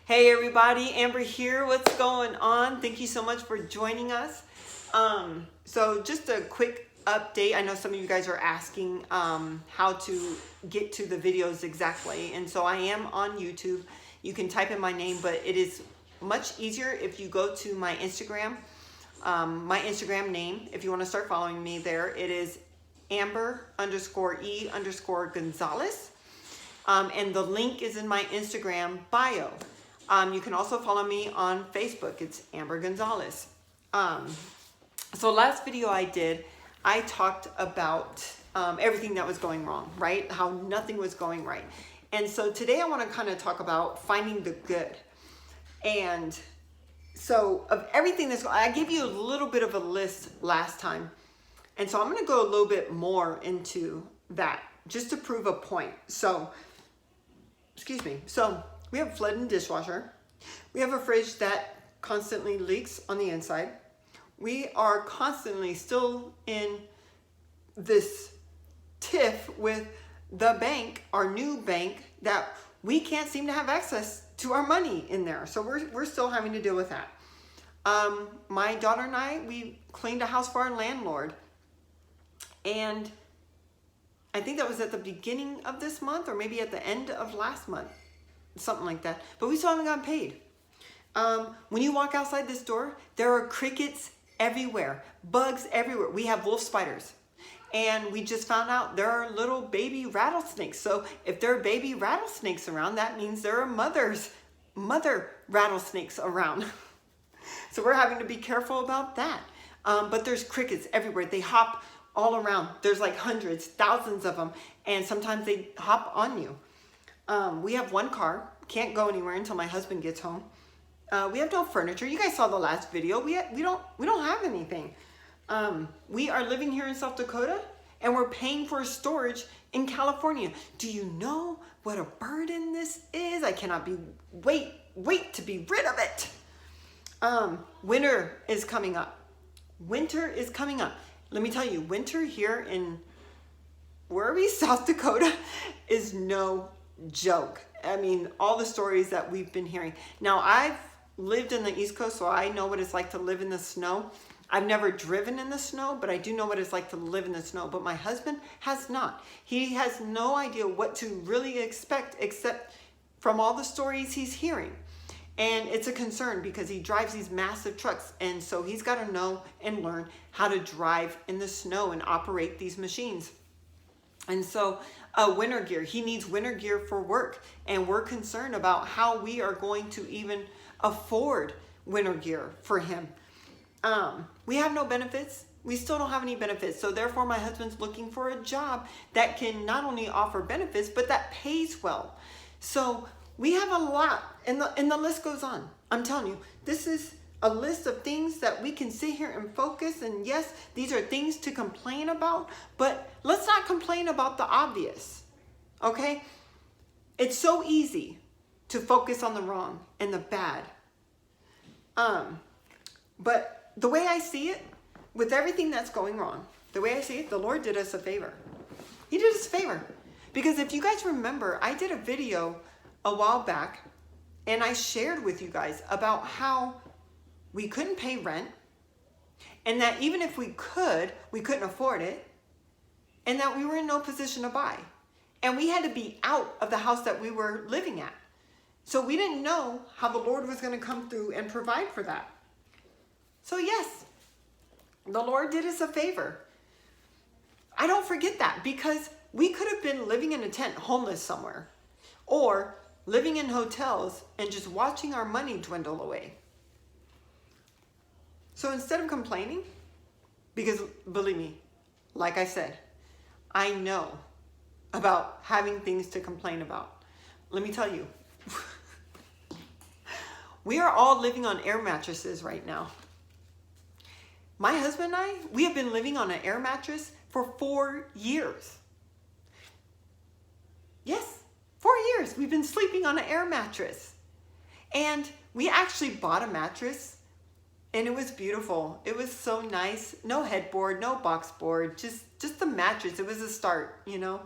Hey everybody, Amber here. What's going on? Thank you so much for joining us. So just a quick update. I know some of you guys are asking how to get to the videos exactly. And so I am on YouTube. You can type in my name, but it is much easier if you go to my Instagram. My Instagram name, if you want to start following me there, it is Amber_E_Gonzalez. And the link is in my Instagram bio. You can also follow me on Facebook. It's Amber Gonzalez. So last video I did, I talked about everything that was going wrong, right? How nothing was going right. And so today I want to kind of talk about finding the good. And so of everything that's, I gave you a little bit of a list last time. And so I'm going to go a little bit more into that just to prove a point. So, excuse me. So we have a flooding dishwasher. We have a fridge that constantly leaks on the inside. We are constantly still in this tiff with the bank, our new bank, that we can't seem to have access to our money in there. So we're still having to deal with that. My daughter and I, we cleaned a house for our landlord. And I think that was at the beginning of this month or maybe at the end of last month. Something like that. But we still haven't gotten paid. When you walk outside this door, there are crickets everywhere. Bugs everywhere. We have wolf spiders. And we just found out there are little baby rattlesnakes. So if there are baby rattlesnakes around, that means there are mother rattlesnakes around. So we're having to be careful about that. But there's crickets everywhere. They hop all around. There's like hundreds, thousands of them. And sometimes they hop on you. We have one car, can't go anywhere until my husband gets home. We have no furniture. You guys saw the last video. We don't have anything. We are living here in South Dakota and we're paying for storage in California. Do you know what a burden this is? I cannot wait to be rid of it. Winter is coming up. Winter is coming up. Let me tell you, winter here in where are we? South Dakota is no joke. I mean, all the stories that we've been hearing. Now, I've lived in the East Coast, so I know what it's like to live in the snow. I've never driven in the snow, but I do know what it's like to live in the snow. But my husband has not. He has no idea what to really expect except from all the stories he's hearing. And it's a concern because he drives these massive trucks. And so he's got to know and learn how to drive in the snow and operate these machines. And so winter gear, he needs winter gear for work. And we're concerned about how we are going to even afford winter gear for him. We have no benefits. We still don't have any benefits. So therefore my husband's looking for a job that can not only offer benefits, but that pays well. So we have a lot and the list goes on. I'm telling you, this is a list of things that we can sit here and focus. And yes, these are things to complain about, but let's not complain about the obvious, okay? It's so easy to focus on the wrong and the bad. But the way I see it, with everything that's going wrong, the way I see it, the Lord did us a favor. He did us a favor. Because if you guys remember, I did a video a while back and I shared with you guys about how we couldn't pay rent, and that even if we could, we couldn't afford it, and that we were in no position to buy. And we had to be out of the house that we were living at. So we didn't know how the Lord was going to come through and provide for that. So yes, the Lord did us a favor. I don't forget that because we could have been living in a tent, homeless somewhere, or living in hotels and just watching our money dwindle away. So instead of complaining, because believe me, like I said, I know about having things to complain about. Let me tell you, we are all living on air mattresses right now. My husband and I, we have been living on an air mattress for 4 years. Yes, 4 years we've been sleeping on an air mattress. And we actually bought a mattress and it was beautiful. It was so nice. No headboard, no box board, just the mattress. It was a start, you know.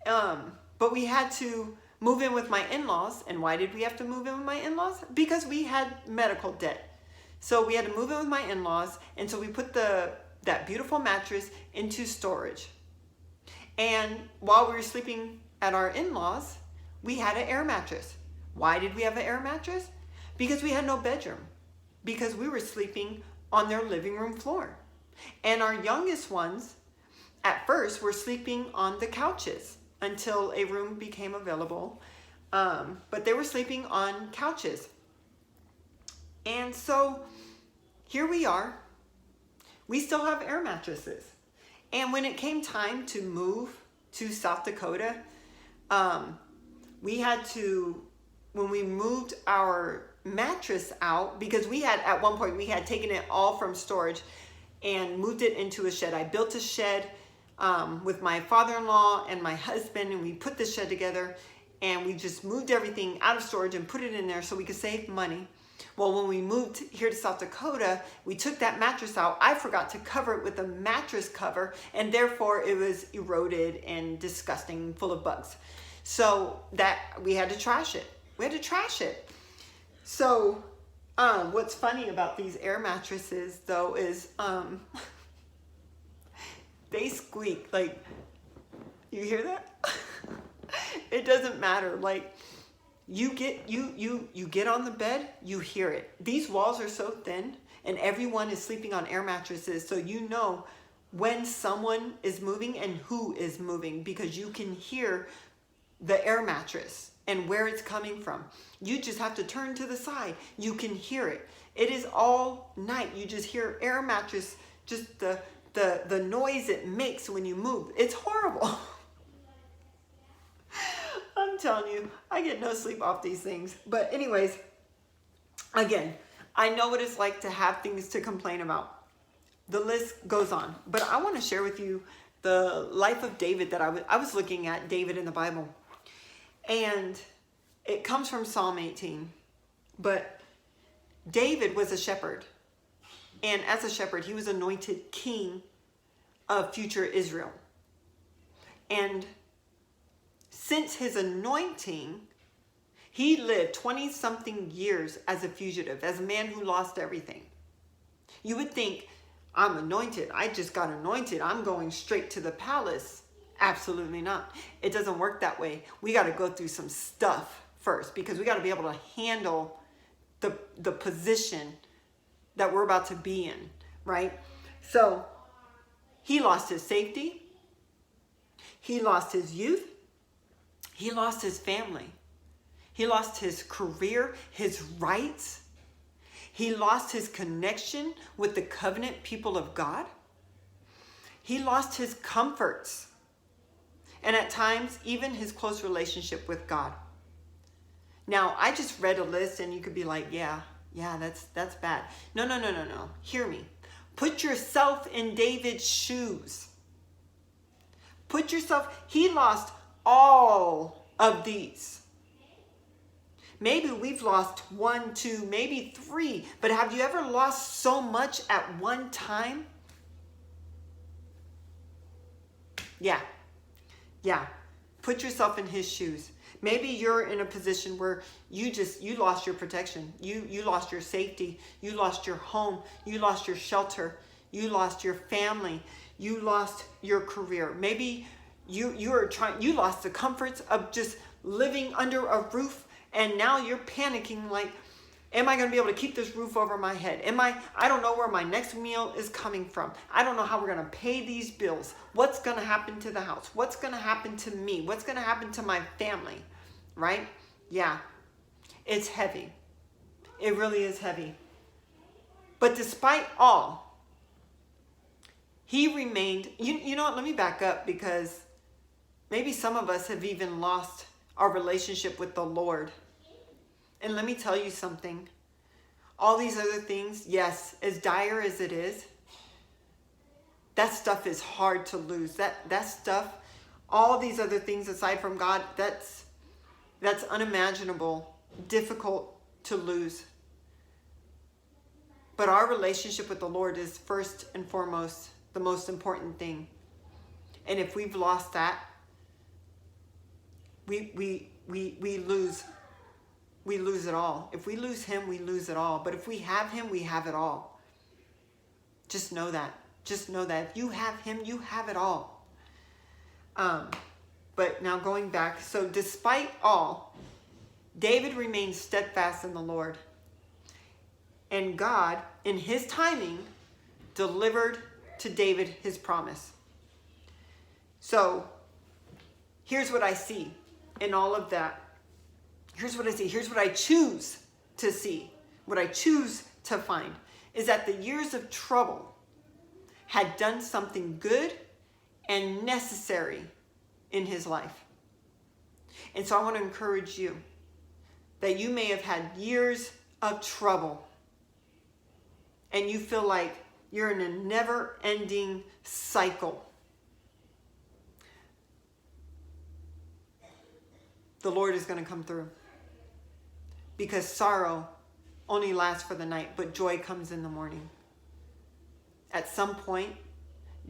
But we had to move in with my in-laws. And why did we have to move in with my in-laws? Because we had medical debt. So we had to move in with my in-laws. And so we put that beautiful mattress into storage. And while we were sleeping at our in-laws, we had an air mattress. Why did we have an air mattress? Because we had no bedroom. Because we were sleeping on their living room floor. And our youngest ones, at first, were sleeping on the couches until a room became available. But they were sleeping on couches. And so here we are. We still have air mattresses. And when it came time to move to South Dakota, we had to, when we moved our mattress out, because we had, at one point, we had taken it all from storage and moved it into a shed. I built a shed with my father-in-law and my husband, and we put the shed together, and we just moved everything out of storage and put it in there so we could save money. Well, when we moved here to South Dakota, we took that mattress out. I forgot to cover it with a mattress cover, and therefore it was eroded and disgusting, full of bugs. So that we had to trash it. We had to trash it. So what's funny about these air mattresses, though, is they squeak. Like, you hear that? It doesn't matter. Like, you get on the bed, you hear it. These walls are so thin, and everyone is sleeping on air mattresses, so you know when someone is moving and who is moving, because you can hear the air mattress and where it's coming from. You just have to turn to the side. You can hear it. It is all night. You just hear air mattress, just the noise it makes when you move. It's horrible. I'm telling you, I get no sleep off these things. But anyways, again, I know what it's like to have things to complain about. The list goes on. But I want to share with you the life of David that I was looking at, David in the Bible. And it comes from Psalm 18. But David was a shepherd. And as a shepherd, he was anointed king of future Israel. And since his anointing, he lived 20-something years as a fugitive, as a man who lost everything. You would think, I'm anointed. I just got anointed. I'm going straight to the palace. Absolutely not. It doesn't work that way. We got to go through some stuff first, because we got to be able to handle the position that we're about to be in, right? So he lost his safety. He lost his youth. He lost his family. He lost his career, his rights. He lost his connection with the covenant people of God. He lost his comforts. And at times, even his close relationship with God. Now, I just read a list and you could be like, yeah, that's bad. No. Hear me. Put yourself in David's shoes. Put yourself, he lost all of these. Maybe we've lost 1, 2, maybe 3, but have you ever lost so much at one time? Yeah. Put yourself in his shoes. Maybe you're in a position where you lost your protection. You lost your safety. You lost your home. You lost your shelter. You lost your family. You lost your career. Maybe you lost the comforts of just living under a roof, and now you're panicking like, am I going to be able to keep this roof over my head? I don't know where my next meal is coming from. I don't know how we're going to pay these bills. What's going to happen to the house? What's going to happen to me? What's going to happen to my family? Right? Yeah. It's heavy. It really is heavy. But despite all, he remained, you know what, let me back up, because maybe some of us have even lost our relationship with the Lord. And let me tell you something. All these other things, yes, as dire as it is, that stuff is hard to lose. That stuff, all these other things aside from God, that's unimaginable, difficult to lose. But our relationship with the Lord is first and foremost the most important thing. And if we've lost that, we we lose it all. If we lose him, we lose it all. But if we have him, we have it all. Just know that. Just know that if you have him, you have it all. But now going back, so despite all, David remained steadfast in the Lord. And God, in his timing, delivered to David his promise. So here's what I see in all of that. Here's what I see. Here's what I choose to see. What I choose to find is that the years of trouble had done something good and necessary in his life. And so I want to encourage you that you may have had years of trouble and you feel like you're in a never-ending cycle. The Lord is going to come through. Because sorrow only lasts for the night, but joy comes in the morning. At some point,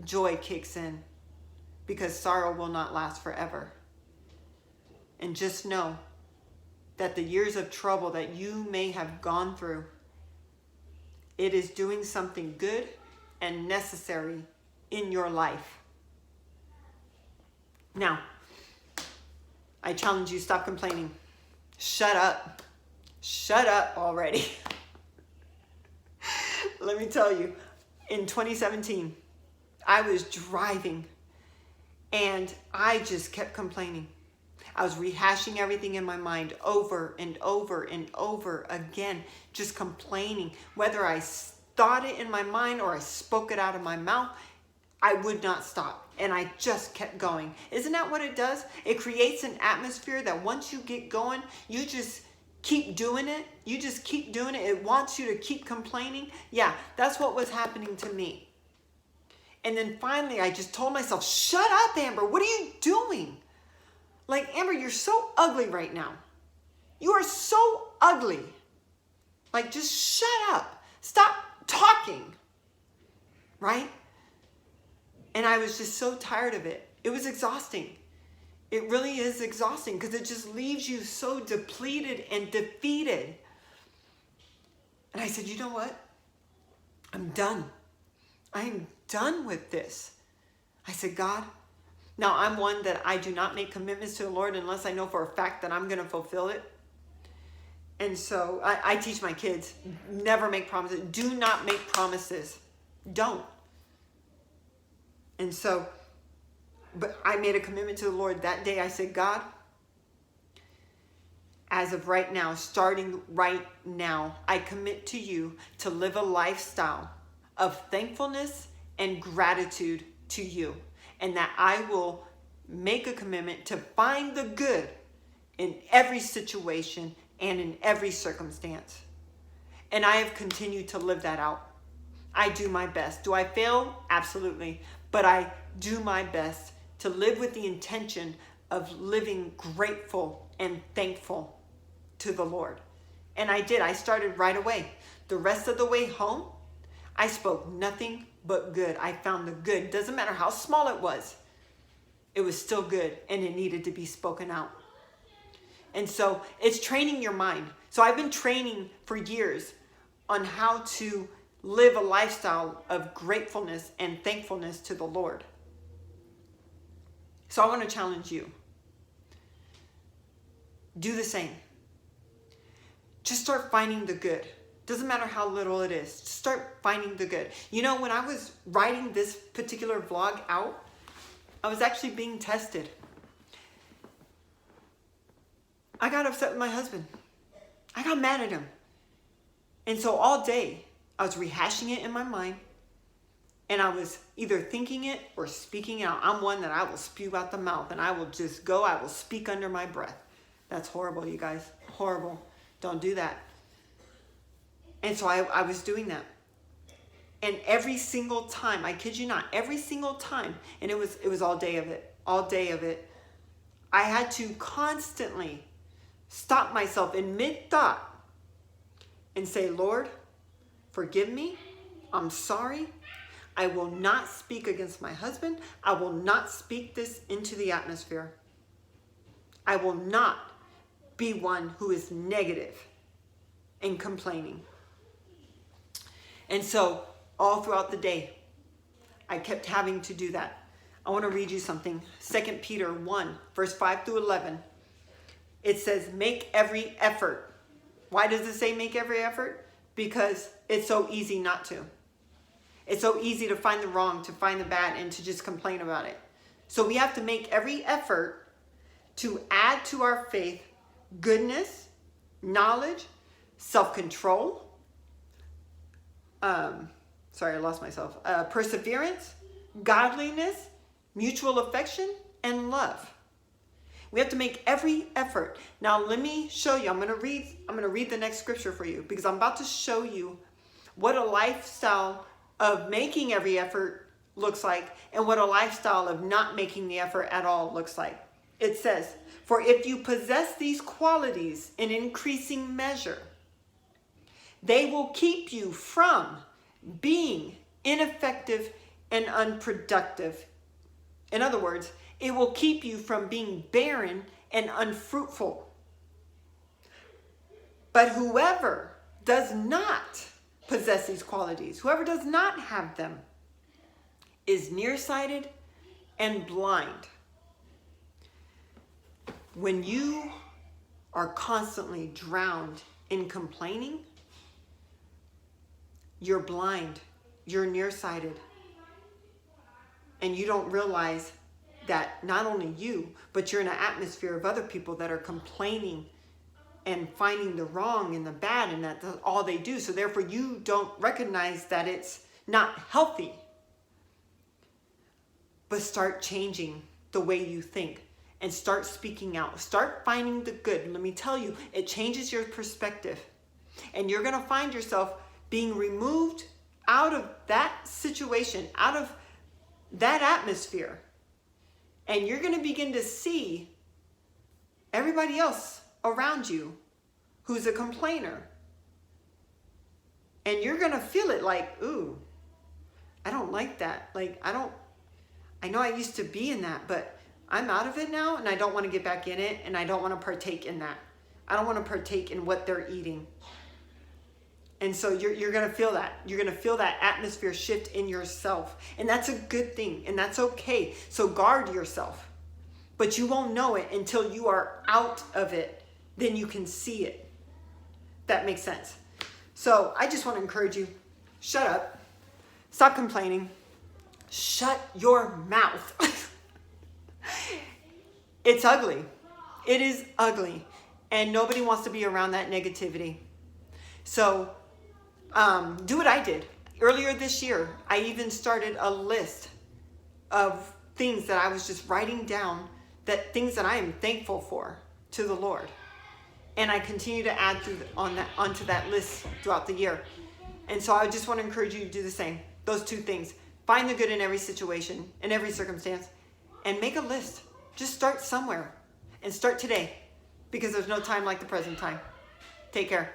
joy kicks in because sorrow will not last forever. And just know that the years of trouble that you may have gone through, it is doing something good and necessary in your life. Now, I challenge you, stop complaining. Shut up. Shut up already. Let me tell you, in 2017, I was driving and I just kept complaining. I was rehashing everything in my mind over and over and over again, just complaining. Whether I thought it in my mind or I spoke it out of my mouth, I would not stop. And I just kept going. Isn't that what it does? It creates an atmosphere that once you get going, you just keep doing it. You just keep doing it. It wants you to keep complaining. Yeah, that's what was happening to me. And then finally, I just told myself, shut up, Amber. What are you doing? Like, Amber, you're so ugly right now. You are so ugly. Like, just shut up. Stop talking. Right? And I was just so tired of it. It was exhausting. It really is exhausting because it just leaves you so depleted and defeated. And I said, you know what? I'm done. I am done with this. I said, God, now I'm one that I do not make commitments to the Lord unless I know for a fact that I'm going to fulfill it. And so I teach my kids, never make promises. Do not make promises. Don't. And so, but I made a commitment to the Lord that day. I said, God, as of right now, starting right now, I commit to you to live a lifestyle of thankfulness and gratitude to you. And that I will make a commitment to find the good in every situation and in every circumstance. And I have continued to live that out. I do my best. Do I fail? Absolutely. But I do my best to live with the intention of living grateful and thankful to the Lord. And I did. I started right away. The rest of the way home, I spoke nothing but good. I found the good. Doesn't matter how small it was still good and it needed to be spoken out. And so it's training your mind. So I've been training for years on how to live a lifestyle of gratefulness and thankfulness to the Lord. So I want to challenge you. Do the same. Just start finding the good. Doesn't matter how little it is. Just start finding the good. You know, when I was writing this particular vlog out, I was actually being tested. I got upset with my husband. I got mad at him. And so all day, I was rehashing it in my mind. And I was either thinking it or speaking it out. I'm one that I will spew out the mouth. And I will just go. I will speak under my breath. That's horrible, you guys. Horrible. Don't do that. And so I was doing that. And every single time, I kid you not, every single time, and it was all day of it, I had to constantly stop myself in mid-thought and say, Lord, forgive me. I'm sorry. I will not speak against my husband. I will not speak this into the atmosphere. I will not. be one who is negative and complaining. And so all throughout the day, I kept having to do that. I want to read you something. 2 Peter 1, verse 5 through 11. It says, make every effort. Why does it say make every effort? Because it's so easy not to. It's so easy to find the wrong, to find the bad, and to just complain about it. So we have to make every effort to add to our faith goodness, knowledge, self-control, sorry, I lost myself, perseverance, godliness, mutual affection, and love. We have to make every effort. Now let me show you. I'm going to read the next scripture for you, because I'm about to show you what a lifestyle of making every effort looks like and what a lifestyle of not making the effort at all looks like. It says, for if you possess these qualities in increasing measure, they will keep you from being ineffective and unproductive. In other words, it will keep you from being barren and unfruitful. But whoever does not possess these qualities, whoever does not have them, is nearsighted and blind. When you are constantly drowned in complaining, you're blind, you're nearsighted, and you don't realize that not only you, but you're in an atmosphere of other people that are complaining and finding the wrong and the bad, and that's all they do. So therefore you don't recognize that it's not healthy. But start changing the way you think and start speaking out. Start finding the good. Let me tell you, it changes your perspective. And you're going to find yourself being removed out of that situation, out of that atmosphere. And you're going to begin to see everybody else around you who's a complainer. And you're going to feel it like, ooh, I don't like that. Like, I know I used to be in that, but I'm out of it now and I don't want to get back in it, and I don't want to partake in that. I don't want to partake in what they're eating. And so you're going to feel that. You're going to feel that atmosphere shift in yourself. And that's a good thing. And that's okay. So guard yourself. But you won't know it until you are out of it. Then you can see it. That makes sense. So I just want to encourage you. Shut up. Stop complaining. Shut your mouth. It's ugly. It is ugly. And nobody wants to be around that negativity. So do what I did. Earlier this year, I even started a list of things that I was just writing down, that things that I am thankful for to the Lord. And I continue to add onto that list throughout the year. And so I just want to encourage you to do the same. Those two things. Find the good in every situation, in every circumstance, and make a list. Just start somewhere and start today, because there's no time like the present time. Take care.